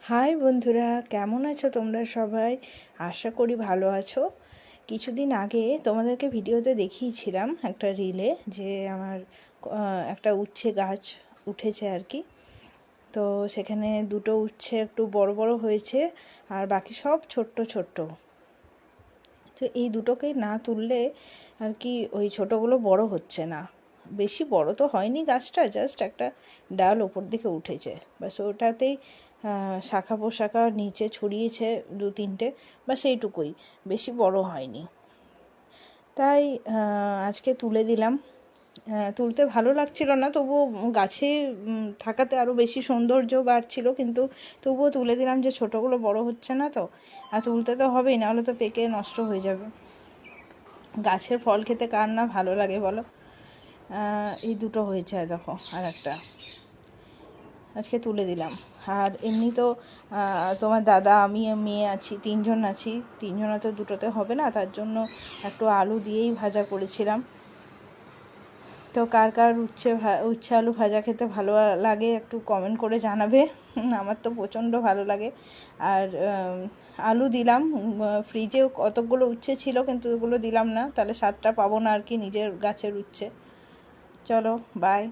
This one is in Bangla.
হাই বন্ধুরা, কেমন আছো তোমরা সবাই? আশা করি ভালো আছো। কিছুদিন আগে তোমাদেরকে ভিডিওতে দেখিয়েছিলাম একটা রিলে যে আমার একটা উচ্ছে গাছ উঠেছে আর কি। তো সেখানে দুটো উচ্ছে একটু বড় বড় হয়েছে আর বাকি সব ছোট্ট ছোট্ট। তো এই দুটোকে না তুললে আর কি ওই ছোটোগুলো বড় হচ্ছে না। বেশি বড় তো হয়নি গাছটা, জাস্ট একটা ডাল ওপর দিকে উঠেছে, বাস ওটাতেই শাখা পোশাখা নিচে ছড়িয়েছে দু তিনটে, বা সেইটুকুই, বেশি বড় হয়নি। তাই আজকে তুলে দিলাম। তুলতে ভালো লাগছিল না, তবুও গাছে থাকাতে আরও বেশি সৌন্দর্য বাড়ছিল, কিন্তু তবুও তুলে দিলাম যে ছোটোগুলো বড় হচ্ছে না, তো আর তুলতে তো হবেই, নাহলে তো পেকে নষ্ট হয়ে যাবে। গাছের ফল খেতে কার না ভালো লাগে বলো। এই দুটো হয়েছে, দেখো আর একটা আজকে তুলে দিলাম। আর এমনি তো তোমার দাদা, আমি, মেয়ে আছি, তিনজন আছি। তিনজনে তো দুটোতে হবে না, তার জন্য একটু আলু দিয়েই ভাজা করেছিলাম। তো কার কার উচ্ছে আলু ভাজা খেতে ভালো লাগে একটু কমেন্ট করে জানাবে। আমার তো প্রচণ্ড ভালো লাগে। আর আলু দিলাম, ফ্রিজেও কতকগুলো উচ্ছে ছিল, কিন্তু ওগুলো দিলাম না, তাহলে স্বাদটা পাবো না আর কি নিজের গাছের উচ্ছে। চলো, বাই।